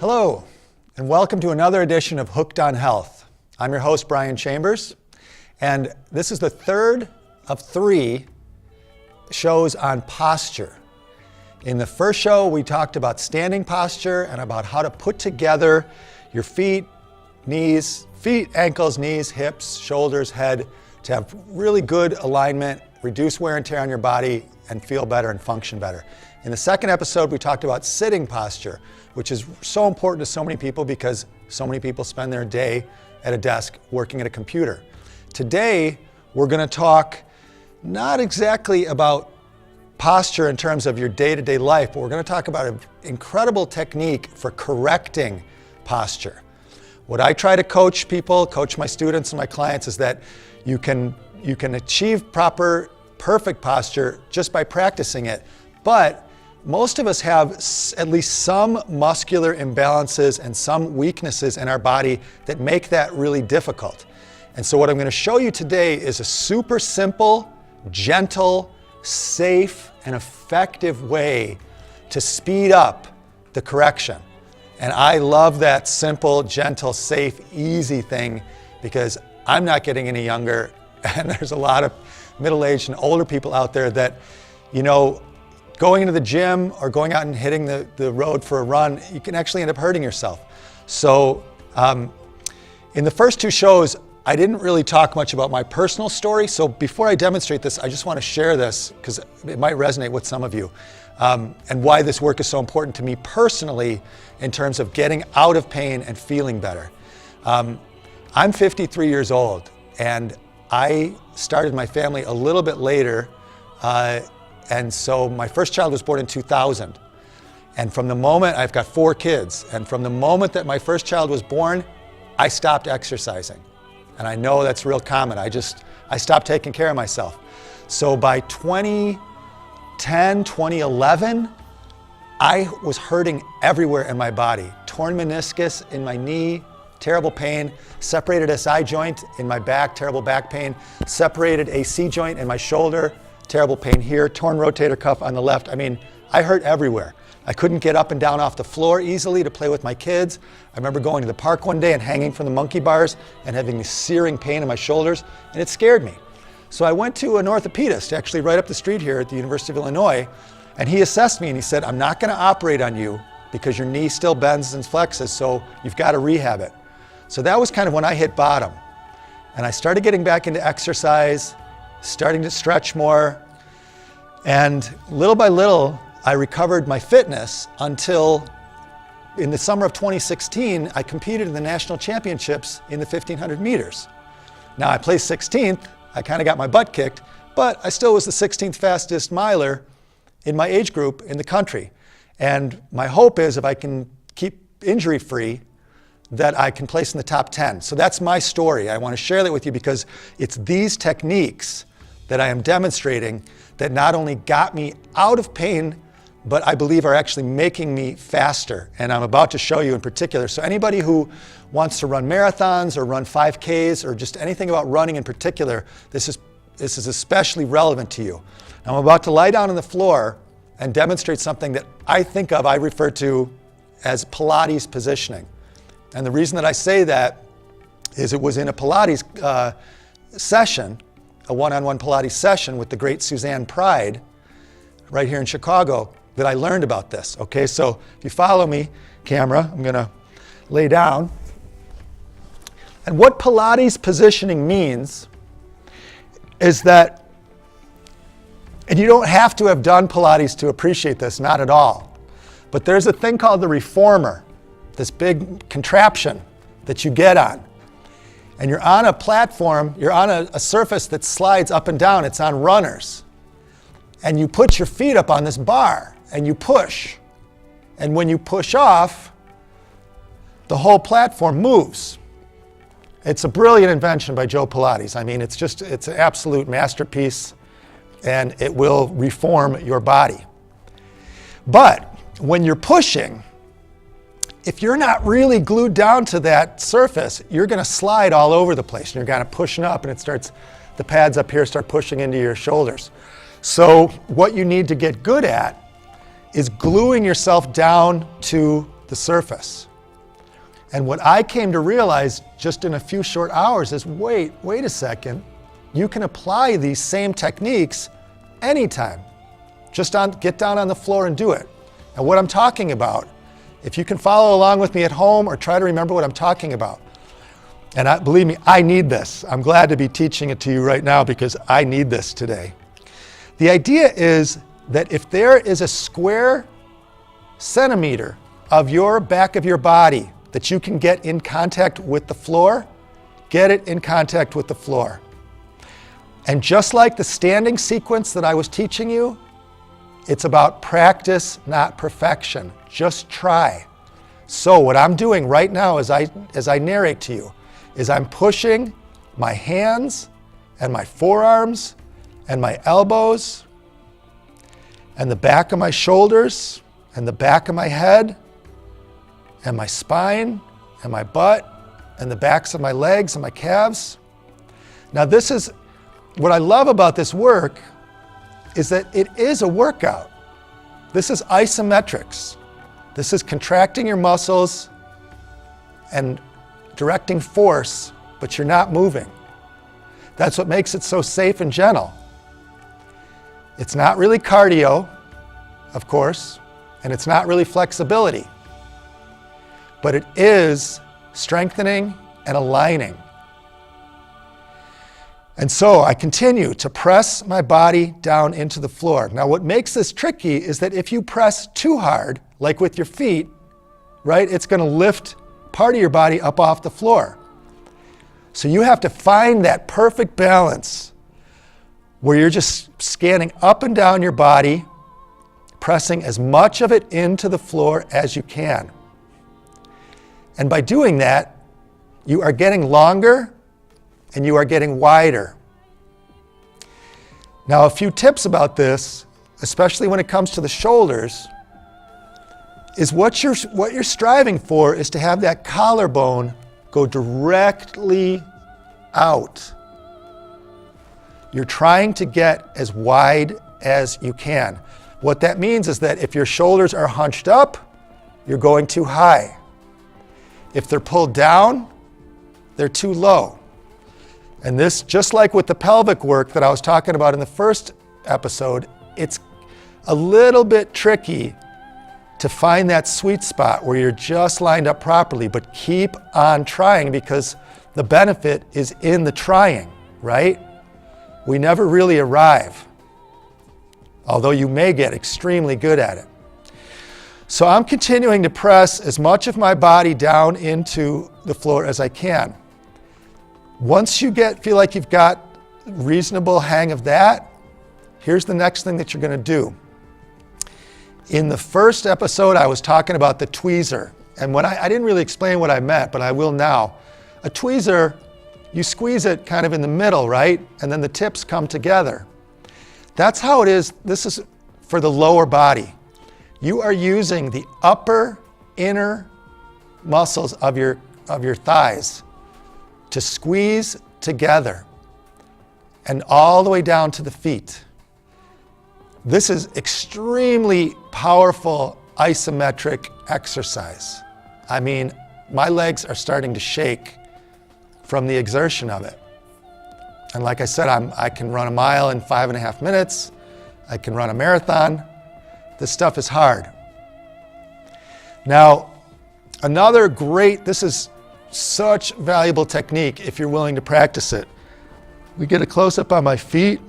Hello, and welcome to another edition of Hooked on Health. I'm your host, Brian Chambers, and this is the third of 3 shows on posture. In the first show, we talked about standing posture and about how to put together your feet, ankles, knees, hips, shoulders, head, to have really good alignment, reduce wear and tear on your body, and feel better and function better. In the second episode, we talked about sitting posture, which is so important to so many people because so many people spend their day at a desk working at a computer. Today, we're going to talk not exactly about posture in terms of your day-to-day life, but we're going to talk about an incredible technique for correcting posture. What I try to coach my students and my clients, is that you can achieve perfect posture just by practicing it. But most of us have at least some muscular imbalances and some weaknesses in our body that make that really difficult. And so what I'm going to show you today is a super simple, gentle, safe, and effective way to speed up the correction. And I love that simple, gentle, safe, easy thing because I'm not getting any younger, and there's a lot of middle-aged and older people out there that, going into the gym or going out and hitting the road for a run, you can actually end up hurting yourself. So in the first 2 shows, I didn't really talk much about my personal story. So before I demonstrate this, I just want to share this because it might resonate with some of you, and why this work is so important to me personally in terms of getting out of pain and feeling better. I'm 53 years old, and I started my family a little bit later. And so my first child was born in 2000. And from the moment, I've got 4 kids, and from the moment that my first child was born, I stopped exercising. And I know that's real common. I stopped taking care of myself. So by 2010, 2011, I was hurting everywhere in my body. Torn meniscus in my knee, terrible pain, separated SI joint in my back, terrible back pain, separated AC joint in my shoulder, terrible pain here, torn rotator cuff on the left. I mean, I hurt everywhere. I couldn't get up and down off the floor easily to play with my kids. I remember going to the park one day and hanging from the monkey bars and having this searing pain in my shoulders, and it scared me. So I went to an orthopedist, actually right up the street here at the University of Illinois, and he assessed me and he said, I'm not going to operate on you because your knee still bends and flexes, so you've got to rehab it. So that was kind of when I hit bottom. And I started getting back into exercise, starting to stretch more, and little by little, I recovered my fitness until in the summer of 2016, I competed in the national championships in the 1500 meters. Now I placed 16th, I kind of got my butt kicked, but I still was the 16th fastest miler in my age group in the country. And my hope is if I can keep injury free, that I can place in the top 10. So that's my story. I want to share that with you because it's these techniques that I am demonstrating that not only got me out of pain, but I believe are actually making me faster. And I'm about to show you in particular. So anybody who wants to run marathons or run 5Ks or just anything about running in particular, this is especially relevant to you. I'm about to lie down on the floor and demonstrate something that I refer to as Pilates positioning. And the reason that I say that is it was in a Pilates session, a one-on-one Pilates session with the great Suzanne Pride right here in Chicago that I learned about this. Okay, so if you follow me, camera, I'm gonna lay down. And what Pilates positioning means is that, and you don't have to have done Pilates to appreciate this, not at all, but there's a thing called the reformer, this big contraption that you get on. And you're on a platform, you're on a surface that slides up and down, it's on runners. And you put your feet up on this bar and you push. And when you push off, the whole platform moves. It's a brilliant invention by Joe Pilates. I mean, it's an absolute masterpiece, and it will reform your body. But when you're pushing, if you're not really glued down to that surface, you're going to slide all over the place. And you're kind of pushing up, and the pads up here start pushing into your shoulders. So what you need to get good at is gluing yourself down to the surface. And what I came to realize just in a few short hours is, wait a second, you can apply these same techniques anytime. Just get down on the floor and do it. And what I'm talking about, if you can follow along with me at home or try to remember what I'm talking about. And believe me, I need this. I'm glad to be teaching it to you right now because I need this today. The idea is that if there is a square centimeter of your back of your body that you can get in contact with the floor, get it in contact with the floor. And just like the standing sequence that I was teaching you, it's about practice, not perfection. Just try. So what I'm doing right now as I narrate to you is I'm pushing my hands and my forearms and my elbows and the back of my shoulders and the back of my head and my spine and my butt and the backs of my legs and my calves. Now this is, what I love about this work is that it is a workout. This is isometrics. This is contracting your muscles and directing force, but you're not moving. That's what makes it so safe and gentle. It's not really cardio, of course, and it's not really flexibility, but it is strengthening and aligning. And so I continue to press my body down into the floor. Now what makes this tricky is that if you press too hard, like with your feet, right, it's going to lift part of your body up off the floor. So you have to find that perfect balance where you're just scanning up and down your body, pressing as much of it into the floor as you can. And by doing that, you are getting longer and you are getting wider. Now, a few tips about this, especially when it comes to the shoulders, is what you're striving for is to have that collarbone go directly out. You're trying to get as wide as you can. What that means is that if your shoulders are hunched up, you're going too high. If they're pulled down, they're too low. And this, just like with the pelvic work that I was talking about in the first episode, it's a little bit tricky to find that sweet spot where you're just lined up properly, but keep on trying because the benefit is in the trying, right? We never really arrive, although you may get extremely good at it. So I'm continuing to press as much of my body down into the floor as I can. Once you feel like you've got reasonable hang of that, here's the next thing that you're going to do. In the first episode, I was talking about the tweezer. And when I didn't really explain what I meant, but I will now. A tweezer, you squeeze it kind of in the middle, right? And then the tips come together. That's how it is. This is for the lower body. You are using the upper inner muscles of your thighs to squeeze together and all the way down to the feet. This is extremely powerful isometric exercise. I mean, my legs are starting to shake from the exertion of it. And like I said, I can run a mile in 5.5 minutes. I can run a marathon. This stuff is hard. Now, this is such valuable technique if you're willing to practice it. We get a close-up on my feet.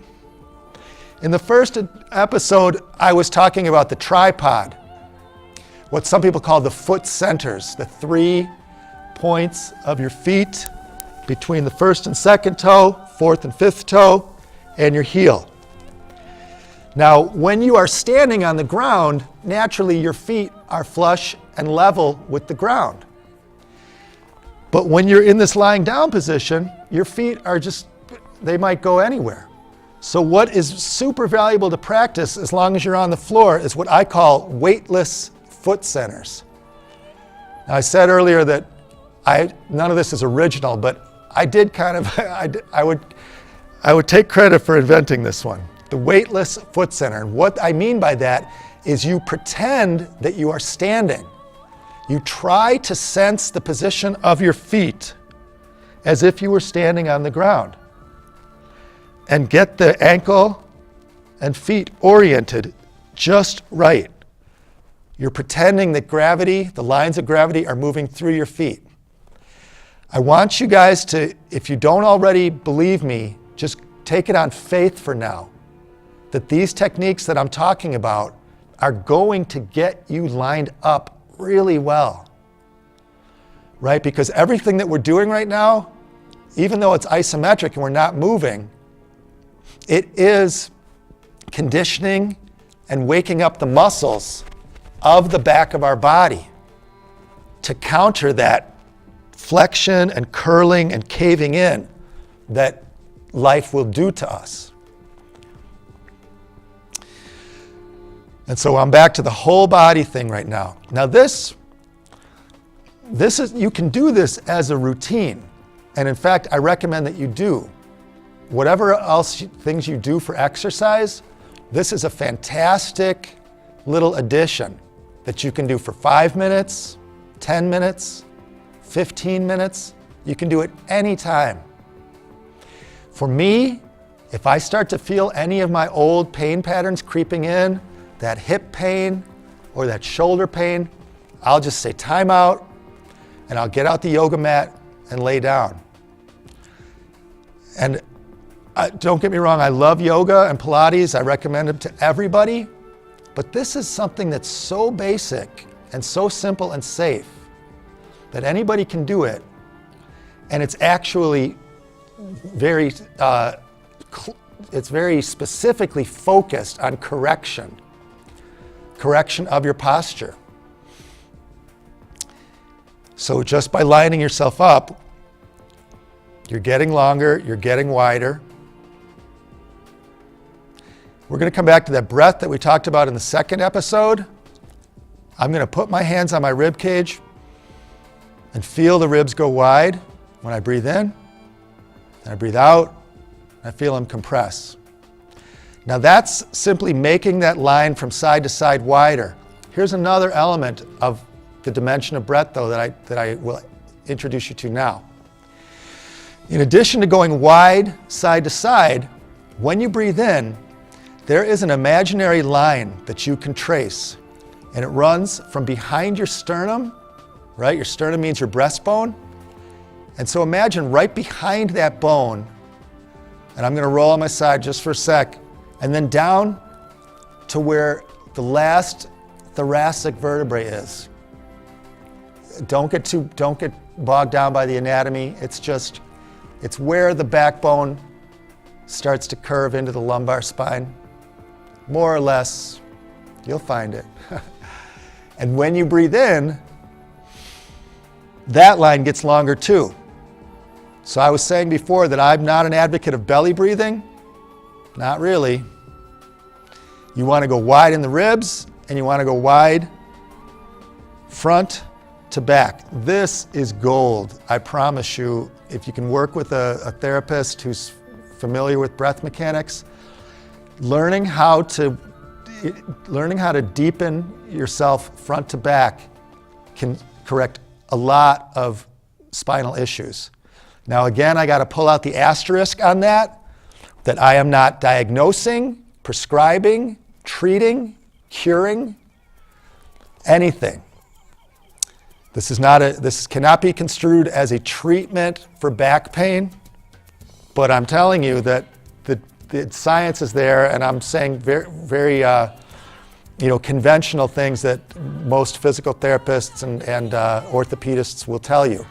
In the first episode, I was talking about the tripod, what some people call the foot centers, the 3 points of your feet between the first and second toe, fourth and fifth toe, and your heel. Now, when you are standing on the ground, naturally your feet are flush and level with the ground. But when you're in this lying down position, your feet are they might go anywhere. So what is super valuable to practice as long as you're on the floor is what I call weightless foot centers. Now, I said earlier that none of this is original, but I did kind of, I would take credit for inventing this one, the weightless foot center. And what I mean by that is you pretend that you are standing. you try to sense the position of your feet as if you were standing on the ground. And get the ankle and feet oriented just right. You're pretending that gravity, the lines of gravity, are moving through your feet. I want you guys to, if you don't already believe me, just take it on faith for now, that these techniques that I'm talking about are going to get you lined up really well, right? Because everything that we're doing right now, even though it's isometric and we're not moving, it is conditioning and waking up the muscles of the back of our body to counter that flexion and curling and caving in that life will do to us. And so I'm back to the whole body thing right now. Now this is, you can do this as a routine. And in fact, I recommend that you do. Whatever else things you do for exercise, this is a fantastic little addition that you can do for 5 minutes, 10 minutes, 15 minutes. You can do it anytime. For me, if I start to feel any of my old pain patterns creeping in, that hip pain or that shoulder pain, I'll just say time out and I'll get out the yoga mat and lay down. And don't get me wrong, I love yoga and Pilates. I recommend it to everybody. But this is something that's so basic and so simple and safe that anybody can do it. And it's actually very specifically focused on correction of your posture. So just by lining yourself up, you're getting longer, you're getting wider. We're going to come back to that breath that we talked about in the second episode. I'm going to put my hands on my rib cage and feel the ribs go wide when I breathe in, and I breathe out, and I feel them compress. Now that's simply making that line from side to side wider. Here's another element of the dimension of breath, though, that I will introduce you to now. In addition to going wide side to side, when you breathe in, there is an imaginary line that you can trace, and it runs from behind your sternum, right? Your sternum means your breastbone. And so imagine right behind that bone, and I'm going to roll on my side just for a sec, and then down to where the last thoracic vertebrae is. Don't get bogged down by the anatomy. It's where the backbone starts to curve into the lumbar spine. More or less, you'll find it. And when you breathe in, that line gets longer too. So I was saying before that I'm not an advocate of belly breathing. Not really. You want to go wide in the ribs, and you want to go wide front to back. This is gold, I promise you. If you can work with a therapist who's familiar with breath mechanics, learning how to deepen yourself front to back can correct a lot of spinal issues. Now again, I got to pull out the asterisk on that I am not diagnosing, prescribing, treating, curing anything. This cannot be construed as a treatment for back pain, but I'm telling you that the science is there, and I'm saying very conventional things that most physical therapists and orthopedists will tell you.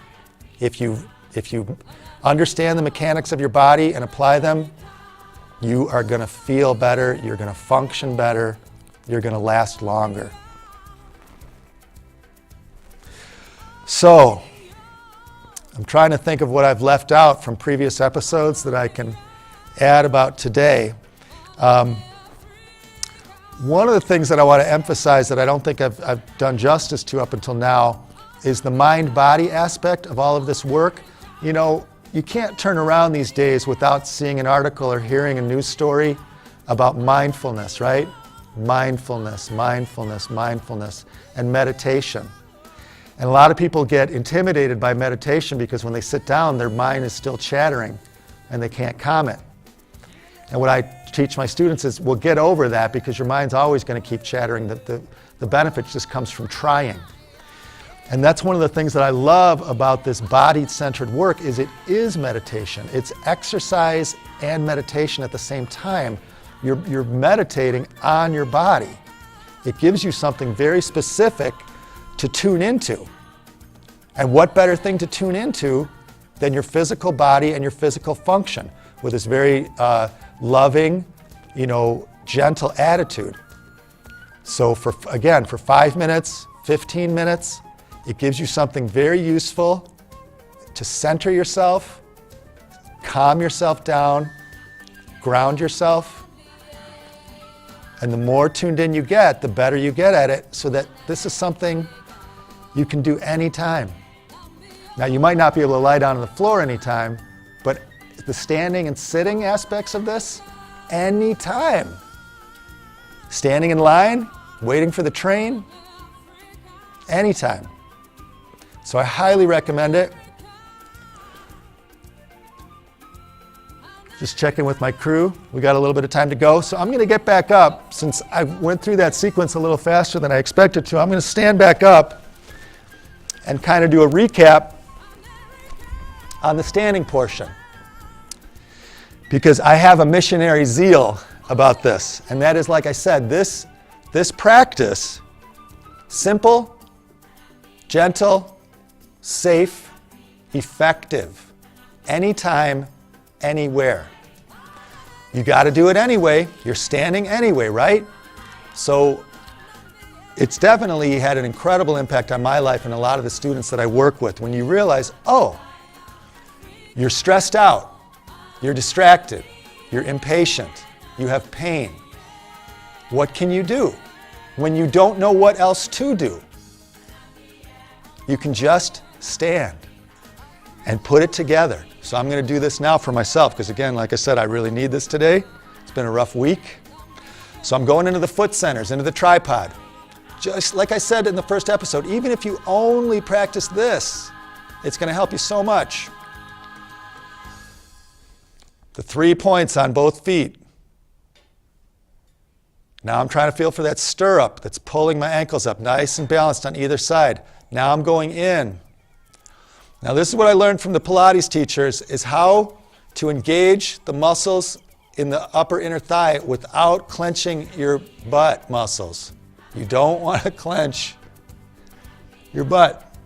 If you understand the mechanics of your body and apply them, you are going to feel better, you're going to function better, you're going to last longer. So, I'm trying to think of what I've left out from previous episodes that I can add about today. One of the things that I want to emphasize that I don't think I've done justice to up until now is the mind-body aspect of all of this work. You know, you can't turn around these days without seeing an article or hearing a news story about mindfulness, right? Mindfulness, and meditation. And a lot of people get intimidated by meditation because when they sit down, their mind is still chattering and they can't calm it. And what I teach my students is, well, get over that because your mind's always going to keep chattering. The benefit just comes from trying. And that's one of the things that I love about this body-centered work is it is meditation. It's exercise and meditation at the same time. You're meditating on your body. It gives you something very specific to tune into. And what better thing to tune into than your physical body and your physical function with this very loving, gentle attitude. So for 5 minutes, 15 minutes, it gives you something very useful to center yourself, calm yourself down, ground yourself. And the more tuned in you get, the better you get at it, so that this is something you can do anytime. Now, you might not be able to lie down on the floor anytime, but the standing and sitting aspects of this, anytime. Standing in line, waiting for the train, anytime. So I highly recommend it. Just checking with my crew. We got a little bit of time to go. So I'm going to get back up. Since I went through that sequence a little faster than I expected to, I'm going to stand back up and kind of do a recap on the standing portion. Because I have a missionary zeal about this. And that is, like I said, this practice, simple, gentle, safe, effective, anytime, anywhere. You got to do it anyway. You're standing anyway, right? So it's definitely had an incredible impact on my life and a lot of the students that I work with. When you realize, oh, you're stressed out, you're distracted, you're impatient, you have pain. What can you do when you don't know what else to do? You can just stand and put it together. So I'm going to do this now for myself because, again, like I said, I really need this today. It's been a rough week. So I'm going into the foot centers, into the tripod. Just like I said in the first episode, even if you only practice this, it's going to help you so much. The 3 points on both feet. Now I'm trying to feel for that stirrup that's pulling my ankles up, nice and balanced on either side. Now I'm going in. Now this is what I learned from the Pilates teachers, is how to engage the muscles in the upper inner thigh without clenching your butt muscles. You don't want to clench your butt.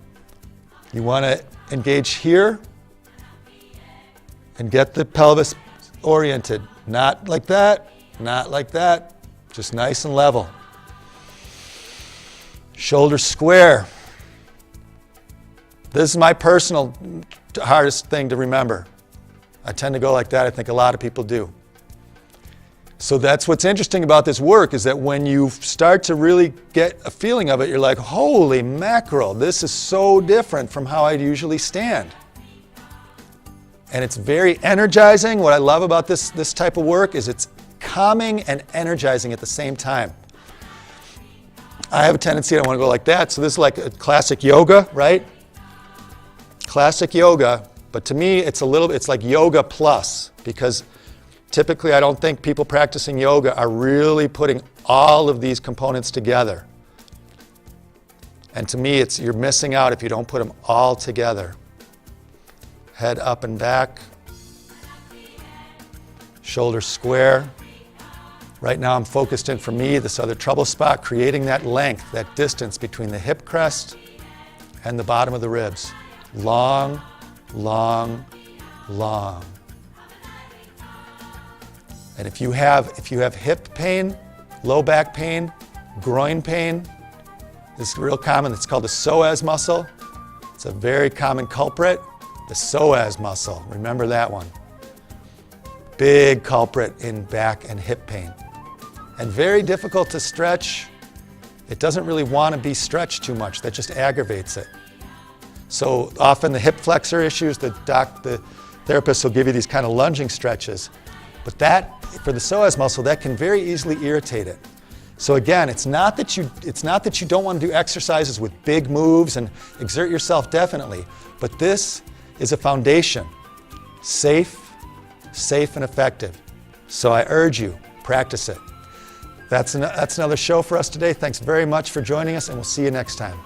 You want to engage here and get the pelvis oriented. Not like that, not like that. Just nice and level. Shoulders square. This is my personal hardest thing to remember. I tend to go like that. I think a lot of people do. So that's what's interesting about this work, is that when you start to really get a feeling of it, you're like, holy mackerel, this is so different from how I usually stand. And it's very energizing. What I love about this type of work is it's calming and energizing at the same time. I have a tendency, I want to go like that. So this is like a classic yoga, right? Classic yoga, but to me it's like yoga plus, because typically I don't think people practicing yoga are really putting all of these components together. And to me you're missing out if you don't put them all together. Head up and back, shoulders square. Right now I'm focused in, for me, this other trouble spot, creating that length, that distance between the hip crest and the bottom of the ribs. Long, long, long. And if you have hip pain, low back pain, groin pain, this is real common. It's called the psoas muscle. It's a very common culprit, the psoas muscle. Remember that one. Big culprit in back and hip pain. And very difficult to stretch. It doesn't really want to be stretched too much. That just aggravates it. So often the hip flexor issues, the therapist will give you these kind of lunging stretches. But that, for the psoas muscle, that can very easily irritate it. So again, it's not that you don't want to do exercises with big moves and exert yourself, definitely, but this is a foundation. Safe and effective. So I urge you, practice it. That's another show for us today. Thanks very much for joining us, and we'll see you next time.